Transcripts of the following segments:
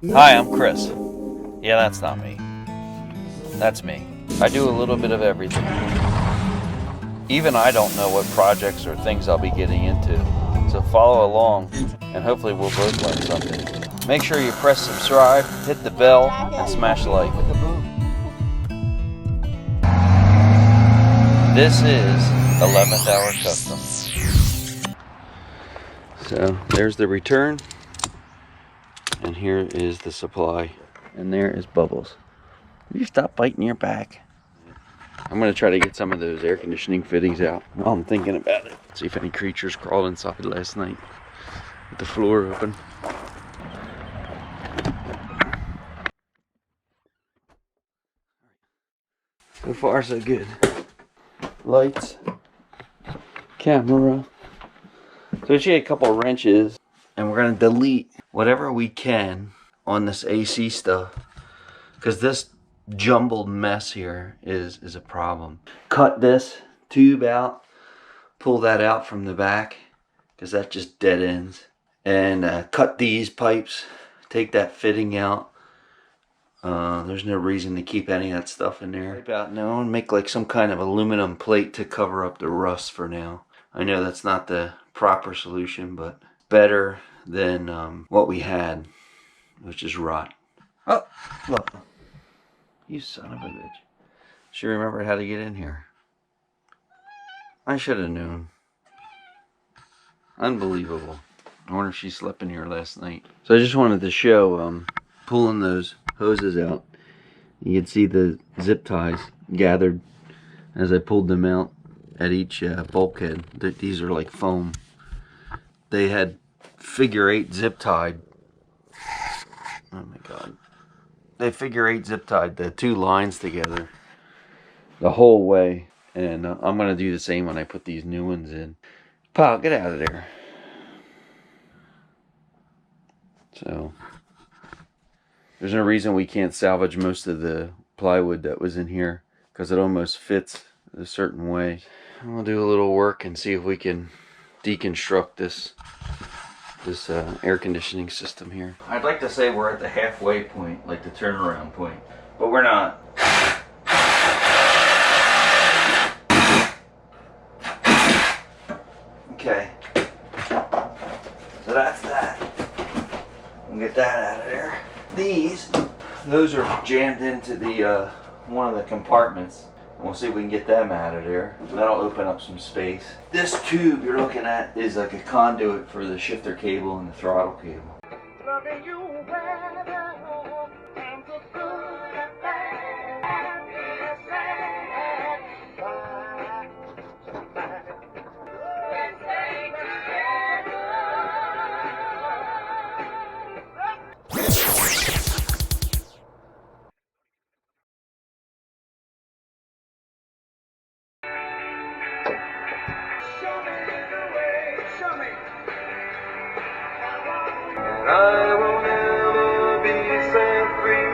Hi, I'm Chris. Yeah, that's not me. That's me. I do a little bit of everything. Even I don't know what projects or things I'll be getting into. So follow along and hopefully we'll both learn something. Make sure you press subscribe, hit the bell, and smash like. This is 11th Hour Custom. So there's the return. And here is the supply. And there is Bubbles. Will you stop biting your back? I'm going to try to get some of those air conditioning fittings out while I'm thinking about it. See if any creatures crawled inside last night with the floor open. So far so good. Lights. Camera. So she had a couple of wrenches. And we're going to delete whatever we can on this AC stuff. Because this jumbled mess here is a problem. Cut this tube out, pull that out from the back because that just dead ends, and cut these pipes, take that fitting out. There's no reason to keep any of that stuff in there. Wipe out now and make like some kind of aluminum plate to cover up the rust for now. I know that's not the proper solution, but better than what we had, which is rot. Oh, look. You son of a bitch. She remembered how to get in here. I should have known. Unbelievable. I wonder if she slept in here last night. So I just wanted to show pulling those hoses out. You can see the zip ties gathered as I pulled them out at each bulkhead. These are like foam. They had figure 8 zip tied. Oh my god. They figure 8 zip tied the two lines together the whole way, and I'm gonna do the same when I put these new ones in. Pal, get out of there. So there's no reason we can't salvage most of the plywood that was in here because it almost fits a certain way. We'll do a little work and see if we can deconstruct this air conditioning system here. I'd like to say we're at the halfway point, like the turnaround point, but we're not. Okay, so that's that. We'll get that out of there. Those are jammed into the one of the compartments. We'll see if we can get them out of there. That'll open up some space. This tube you're looking at is like a conduit for the shifter cable and the throttle cable. Loving you better, and the good and bad, and sad. Let's stay together. I will never be set free.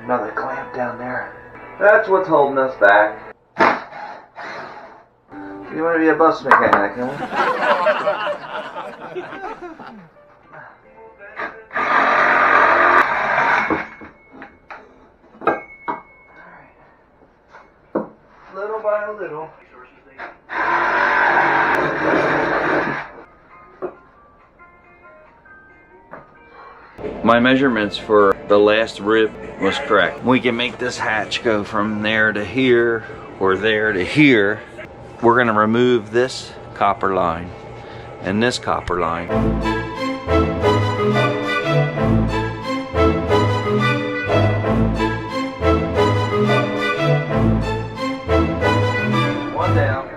Another clamp down there. That's what's holding us back. You want to be a bus mechanic, huh? Little by little. My measurements for the last rib was correct. We can make this hatch go from there to here or there to here. We're going to remove this copper line and this copper line. One down.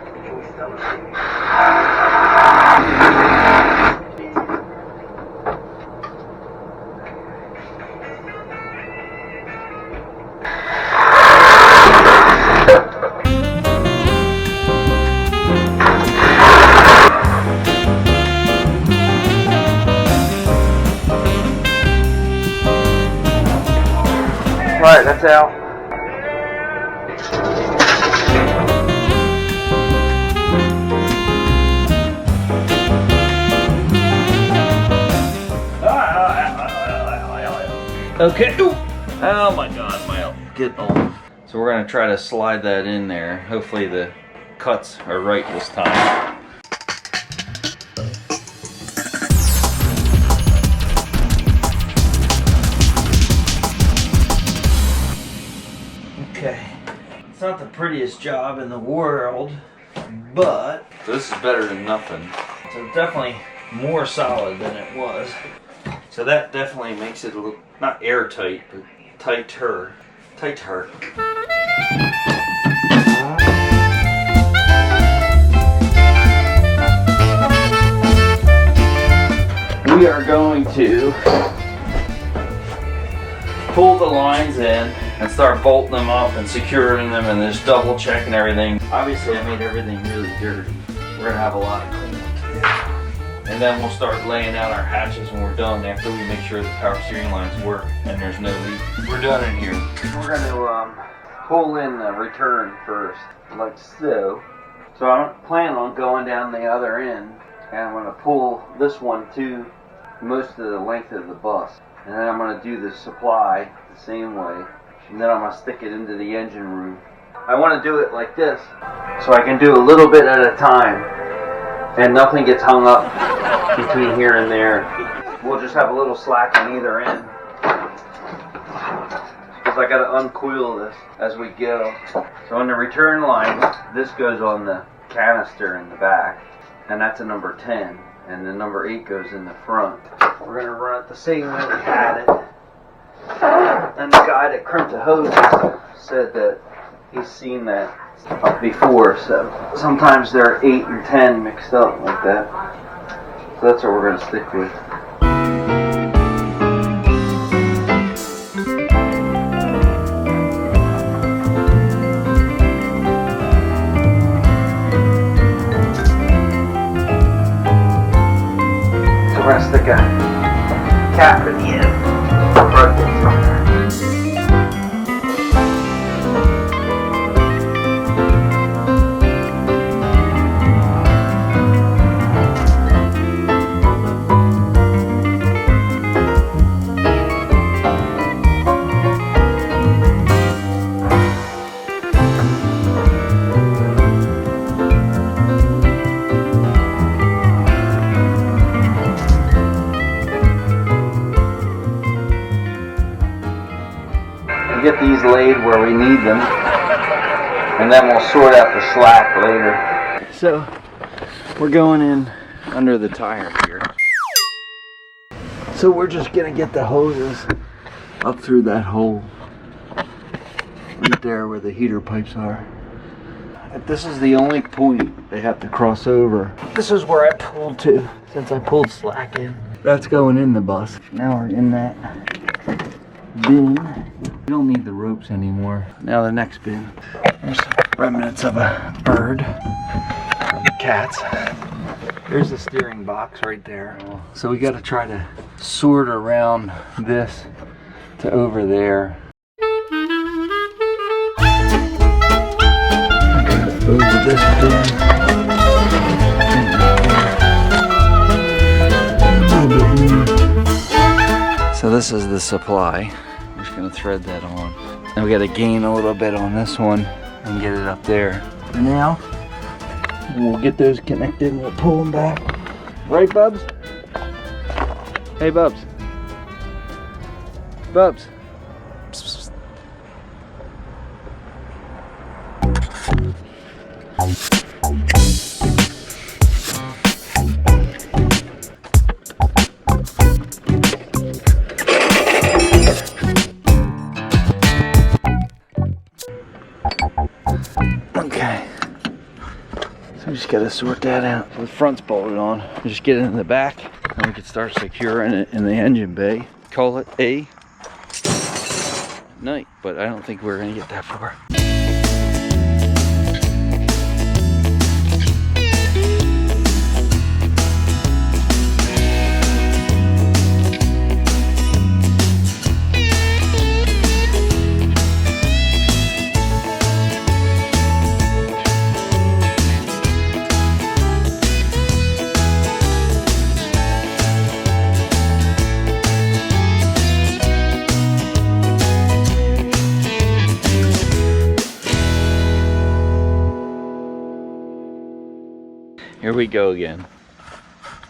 Alright, that's out. Alright, Okay. Ooh. Oh my God, my getting old. So we're gonna try to slide that in there. Hopefully the cuts are right this time. Okay. It's not the prettiest job in the world, but this is better than nothing. So it's definitely more solid than it was. So that definitely makes it a little, not airtight, but tighter. Tighter. We are going to pull the lines in and start bolting them up and securing them and just double checking everything. Obviously I made everything really dirty. We're gonna have a lot of cleanup to do. And then we'll start laying out our hatches when we're done after we make sure the power steering lines work and there's no leak. We're done in here. We're gonna pull in the return first, like so. So I'm planning on going down the other end and I'm gonna pull this one to most of the length of the bus. And then I'm going to do the supply the same way. And then I'm going to stick it into the engine room. I want to do it like this, so I can do a little bit at a time. And nothing gets hung up between here and there. We'll just have a little slack on either end. Because I got to uncoil this as we go. So on the return line, this goes on the canister in the back. And that's a number 10. And the number 8 goes in the front. We're going to run it the same way we had it. And the guy that crimped the hose said that he's seen that up before, so sometimes there are 8 and 10 mixed up like that. So that's what we're going to stick with. We're going to stick a cap in the end. Get these laid where we need them, and then we'll sort out the slack later. So we're going in under the tire here. So we're just gonna get the hoses up through that hole right there where the heater pipes are. This is the only point they have to cross over. This is where I pulled to, since I pulled slack in. That's going in the bus. Now we're in that bin. We don't need the ropes anymore. Now the next bin. There's remnants of a bird. Cats. There's the steering box right there. So we got to try to sort around this to over there. Over this bin. So this is the supply. I'm just gonna thread that on. And we gotta gain a little bit on this one and get it up there. For now, we'll get those connected and we'll pull them back. Right, Bubs? Hey, Bubs. Bubs. Okay, so we just gotta sort that out. So the front's bolted on. We just get it in the back and we can start securing it in the engine bay. Call it a night, but I don't think we're gonna get that far. we go again.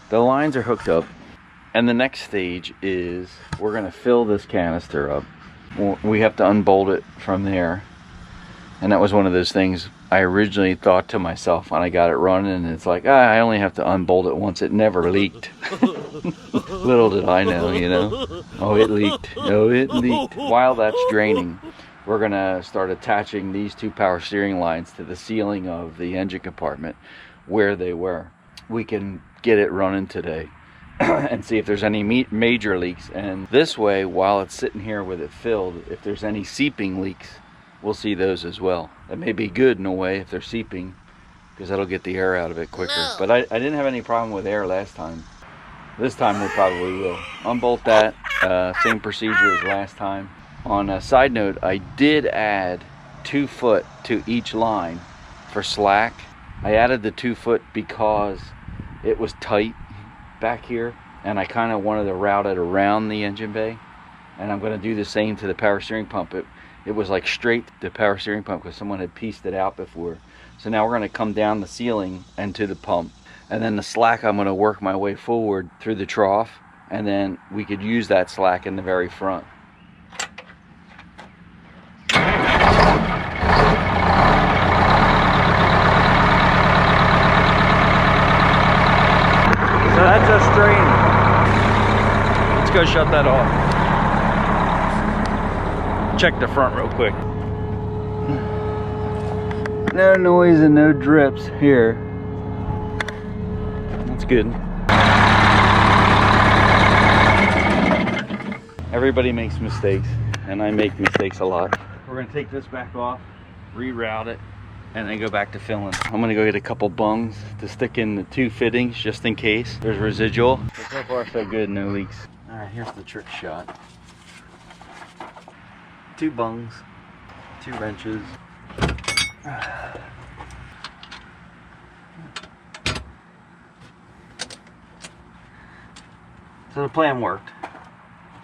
The lines are hooked up, and the next stage is we're going to fill this canister up. We have to unbolt it from there, and that was one of those things I originally thought to myself when I got it running, and it's like, I only have to unbolt it once. It never leaked. Little did I know, you know. Oh, it leaked. Oh, it leaked. While that's draining, we're going to start attaching these two power steering lines to the ceiling of the engine compartment where they were. We can get it running today and see if there's any major leaks. And this way, while it's sitting here with it filled, if there's any seeping leaks, we'll see those as well. That may be good in a way if they're seeping, because that'll get the air out of it quicker. No. But I didn't have any problem with air last time. This time we probably will. Unbolt that, same procedure as last time. On a side note, I did add 2 foot to each line for slack. I added the 2 foot because it was tight back here, and I kind of wanted to route it around the engine bay. And I'm going to do the same to the power steering pump. It was like straight to the power steering pump because someone had pieced it out before. So now we're going to come down the ceiling and to the pump. And then the slack, I'm going to work my way forward through the trough, and then we could use that slack in the very front. So that's just drained. Let's go shut that off. Check the front real quick. No noise and no drips here. That's good. Everybody makes mistakes, and I make mistakes a lot. We're going to take this back off, reroute it, and then go back to filling. I'm going to go get a couple bungs to stick in the 2 fittings just in case there's residual. But so far so good, no leaks. Alright, here's the trick shot. 2 bungs, 2 wrenches. So the plan worked.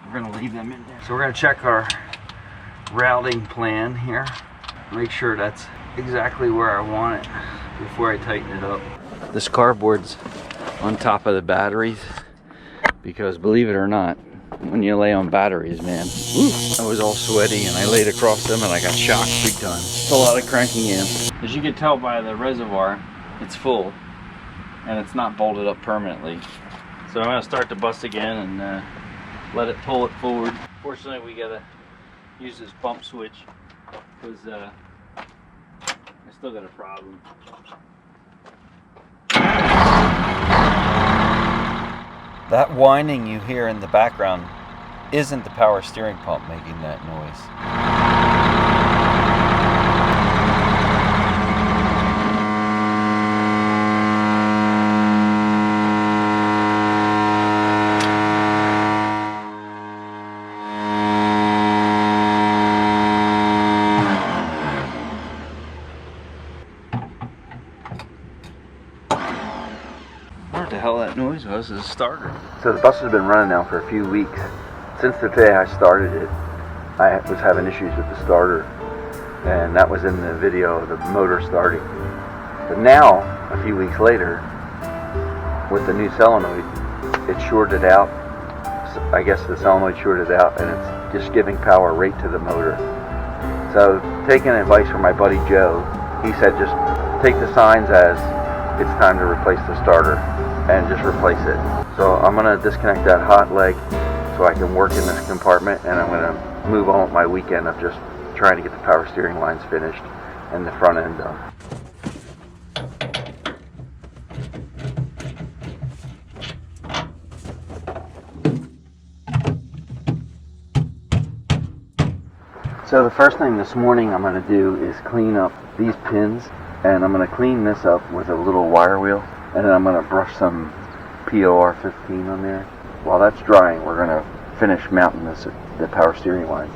We're going to leave them in there. So we're going to check our routing plan here. Make sure that's exactly where I want it before I tighten it up. This cardboard's on top of the batteries because, believe it or not, when you lay on batteries, man, I was all sweaty and I laid across them and I got shocked big time. It's a lot of cranking in. As you can tell by the reservoir, it's full and it's not bolted up permanently. So I'm going to start the bus again and let it pull it forward. Fortunately, we got to use this bump switch because I still got a problem. That whining you hear in the background isn't the power steering pump making that noise. What the hell that noise was? Is a starter. So the bus has been running now for a few weeks. Since the day I started it, I was having issues with the starter, and that was in the video of the motor starting. But now, a few weeks later, with the new solenoid, it shorted out. I guess the solenoid shorted out, and it's just giving power right to the motor. So, taking advice from my buddy Joe, he said just take the signs as it's time to replace the starter and just replace it. So I'm going to disconnect that hot leg so I can work in this compartment, and I'm going to move on with my weekend of just trying to get the power steering lines finished and the front end done. So the first thing this morning I'm going to do is clean up these pins, and I'm going to clean this up with a little wire wheel, and then I'm going to brush some POR 15 on there. While that's drying, we're going to finish mounting the power steering line.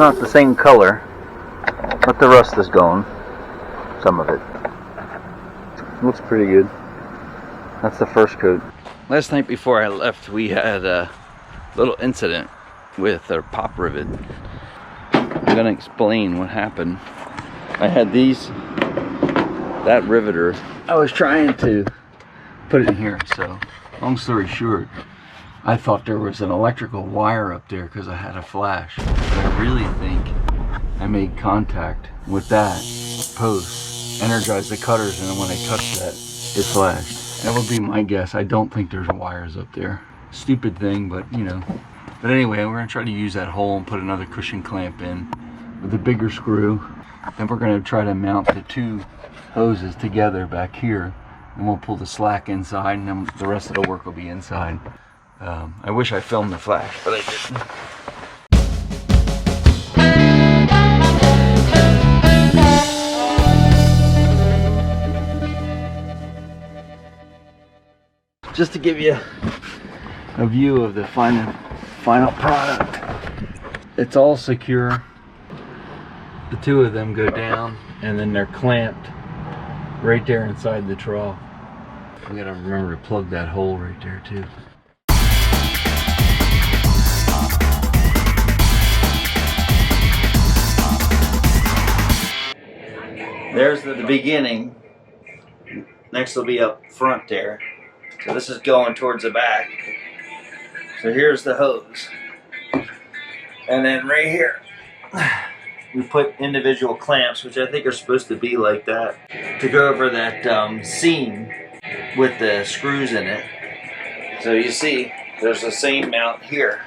not the same color, but the rust is gone. Some of it. Looks pretty good. That's the first coat. Last night before I left, we had a little incident with our pop rivet. I'm gonna explain what happened. I had that riveter. I was trying to put it in here, so long story short, I thought there was an electrical wire up there because I had a flash. But I really think I made contact with that post, energized the cutters, and then when I touched that, it flashed. That would be my guess. I don't think there's wires up there. Stupid thing, but you know. But anyway, we're gonna try to use that hole and put another cushion clamp in with a bigger screw. Then we're gonna try to mount the two hoses together back here, and we'll pull the slack inside, and then the rest of the work will be inside. I wish I filmed the flash, but I didn't. Just to give you a view of the final product. It's all secure. The two of them go down, and then they're clamped right there inside the trough. We gotta remember to plug that hole right there too. There's the beginning. Next will be up front there. So this is going towards the back. So here's the hose. And then right here, we put individual clamps, which I think are supposed to be like that, to go over that seam with the screws in it. So you see, there's the same mount here.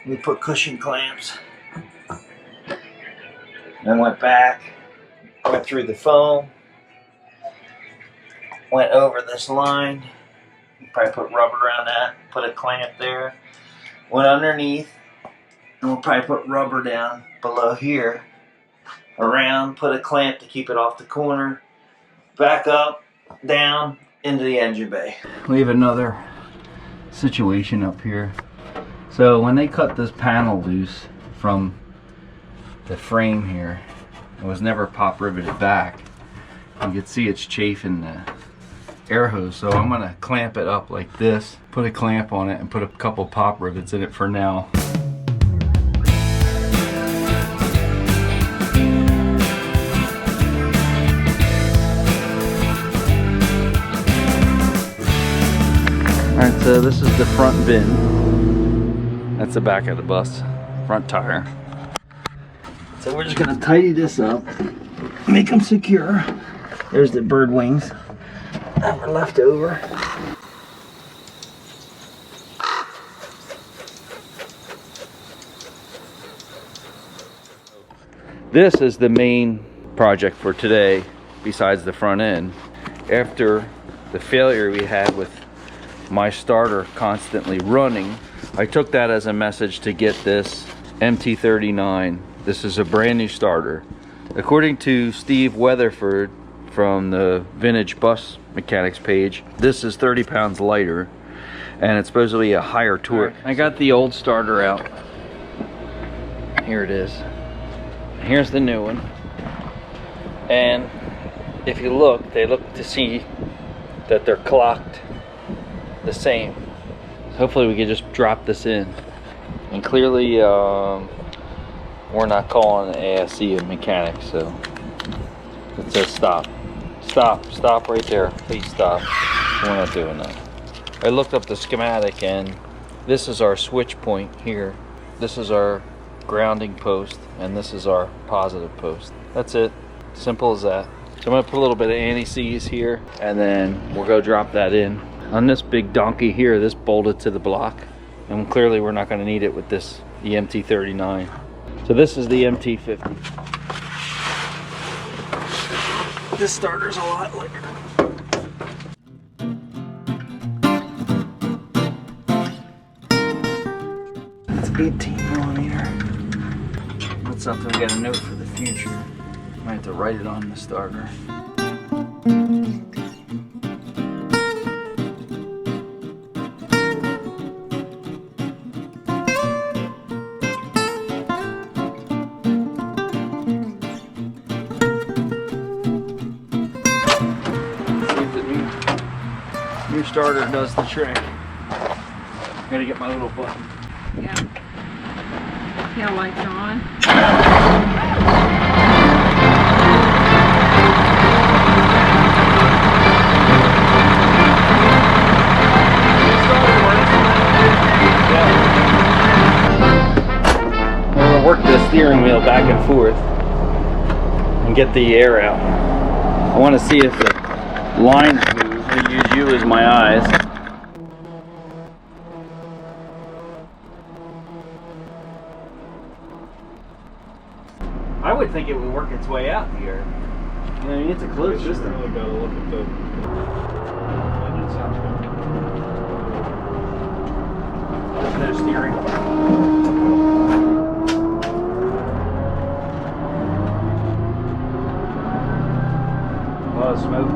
We put cushion clamps. Then went back, went through the foam, went over this line. Probably put rubber around that, put a clamp there. Went underneath, and we'll probably put rubber down below here. Around, put a clamp to keep it off the corner. Back up, down, into the engine bay. We have another situation up here. So when they cut this panel loose from the frame here, it was never pop riveted back. You can see it's chafing the air hose, so I'm gonna clamp it up like this, put a clamp on it, and put a couple pop rivets in it for now. Alright, so this is the front bin. That's the back of the bus, front tire. So we're just gonna tidy this up, make them secure. There's the bird wings that were left over. This is the main project for today, besides the front end. After the failure we had with my starter constantly running, I took that as a message to get this MT39. This is a brand new starter. According to Steve Weatherford from the Vintage Bus Mechanics page, this is 30 pounds lighter, and it's supposed to be a higher torque. I got the old starter out. Here it is. Here's the new one. And if you look, they look to see that they're clocked the same. Hopefully we can just drop this in. And clearly we're not calling the ASE a mechanic, so it says stop. Stop right there. Please stop. We're not doing that. I looked up the schematic, and this is our switch point here. This is our grounding post, and this is our positive post. That's it. Simple as that. So I'm gonna put a little bit of anti-seize here, and then we'll go drop that in. On this big donkey here, this bolted to the block, and clearly we're not gonna need it with this, the MT39. So this is the MT50. This starter's a lot lighter. It's 18 millimeter. That's something we gotta note for the future. Might have to write it on the starter. starter does the trick. Gotta get my little button. Yeah. Yeah, lights are on. We're gonna work the steering wheel back and forth and get the air out. I want to see if the lines move. I use you as my eyes. I would think it would work its way out here. I mean, it's a closed system. Really gotta look at the engine sounds good. There's no steering. A lot of smoke.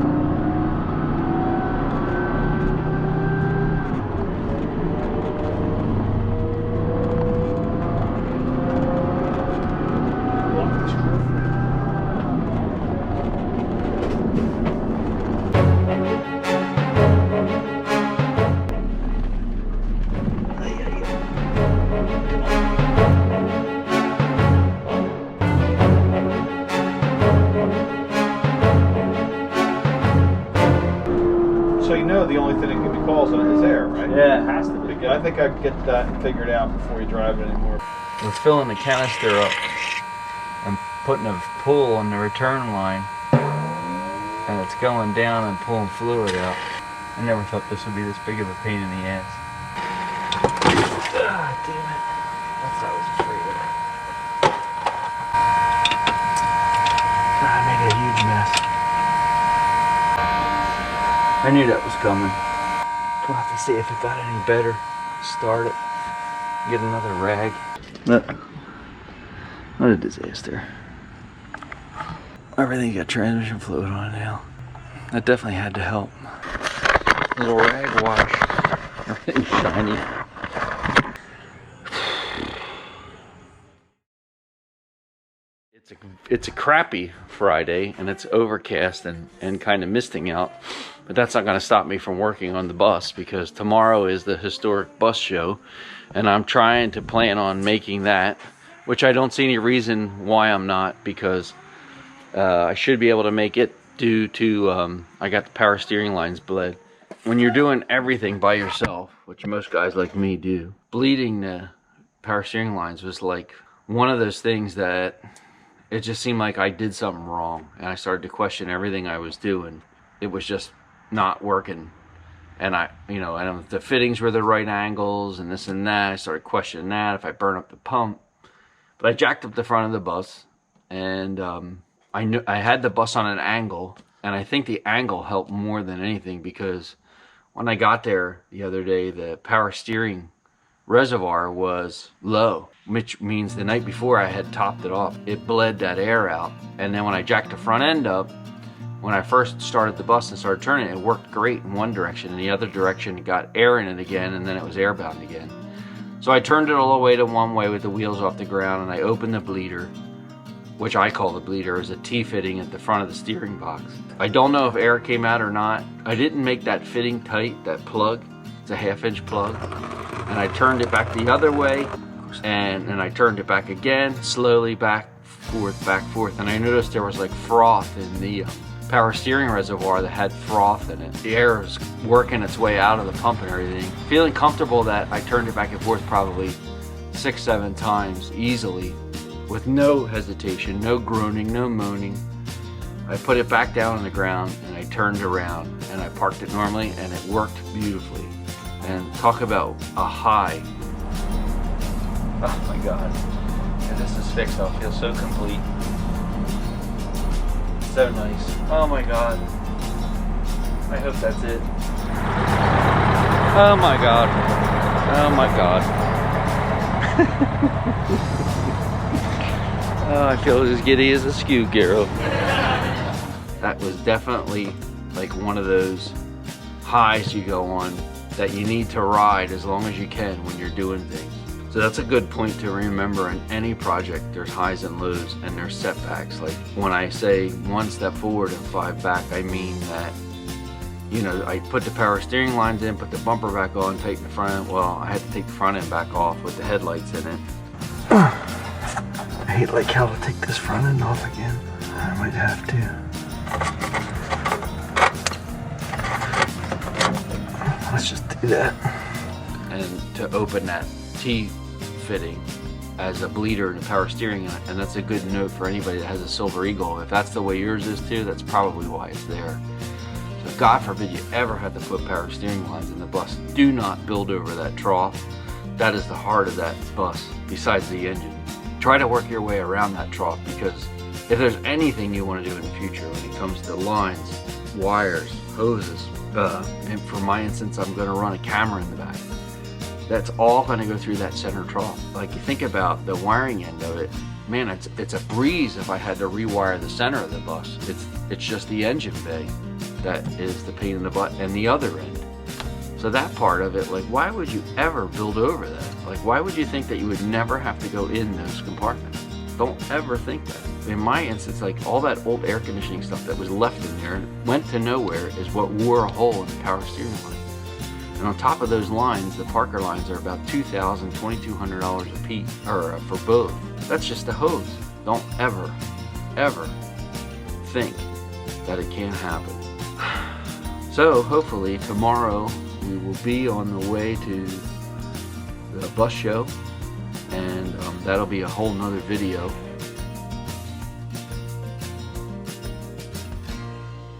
So you know the only thing that can be caused on it is air, right? Yeah, it has to be. I think I could get that figured out before you drive it anymore. We're filling the canister up and putting a pull on the return line, and it's going down and pulling fluid out. I never thought this would be this big of a pain in the ass. Ah, damn it. That's what I was afraid of. God, I made a huge mess. I knew that was coming. We'll have to see if it got any better. Start it. Get another rag. What a disaster. Everything got transmission fluid on it now. That definitely had to help. Little rag wash. Everything's shiny. It's a crappy Friday, and it's overcast and kind of misting out. But that's not going to stop me from working on the bus, because tomorrow is the historic bus show, and I'm trying to plan on making that, which I don't see any reason why I'm not, because I should be able to make it due to I got the power steering lines bled. When you're doing everything by yourself, which most guys like me do, bleeding the power steering lines was like one of those things that it just seemed like I did something wrong, and I started to question everything I was doing. It was just not working, and I don't know if the fittings were the right angles and this and that. I started questioning that, if I burn up the pump. But I jacked up the front of the bus, and I knew I had the bus on an angle, and I think the angle helped more than anything, because when I got there the other day, the power steering reservoir was low, which means the night before I had topped it off. It bled that air out, and then when I jacked the front end up, when I first started the bus and started turning it worked great in one direction, and the other direction it got air in it again, and then it was airbound again. So I turned it all the way to one way with the wheels off the ground, and I opened the bleeder, which I call the bleeder, is a T-fitting at the front of the steering box. I don't know if air came out or not. I didn't make that fitting tight, that plug. It's a 1/2-inch plug. And I turned it back the other way, and I turned it back again, slowly back, forth, and I noticed there was like froth in the power steering reservoir that had froth in it. The air was working its way out of the pump and everything. Feeling comfortable that I turned it back and forth probably 6-7 times easily, with no hesitation, no groaning, no moaning. I put it back down on the ground, and I turned around, and I parked it normally, and it worked beautifully. And talk about a high. Oh my God. And this is fixed, I'll feel so complete. So nice. Oh my God. I hope that's it. Oh my God. Oh my God. Oh, I feel as giddy as a skew girl. That was definitely like one of those highs you go on that you need to ride as long as you can when you're doing things. So that's a good point to remember. In any project, there's highs and lows, and there's setbacks. Like when I say 1 step forward and 5 back, I mean that you know, I put the power steering lines in, put the bumper back on, tighten the front end. Well, I had to take the front end back off with the headlights in it. I hate like how to take this front end off again. I might have to. Let's just do that. And to open that T fitting as a bleeder in the power steering, and that's a good note for anybody that has a Silver Eagle. If that's the way yours is too, that's probably why it's there. So God forbid you ever have to put power steering lines in the bus. Do not build over that trough. That is the heart of that bus, besides the engine. Try to work your way around that trough, because if there's anything you want to do in the future when it comes to lines, wires, hoses, and for my instance, I'm going to run a camera in the back. That's all going to go through that center trough. Like, you think about the wiring end of it, man, it's a breeze if I had to rewire the center of the bus. It's just the engine bay that is the pain in the butt, and the other end. So that part of it, like, why would you ever build over that? Like, why would you think that you would never have to go in those compartments? Don't ever think that. In my instance, like, all that old air conditioning stuff that was left in there and went to nowhere is what wore a hole in the power steering line. And on top of those lines, the Parker lines are about $2,000, $2,200 a piece, or for both. That's just the hose. Don't ever, ever think that it can't happen. So hopefully tomorrow we will be on the way to the bus show, and that'll be a whole nother video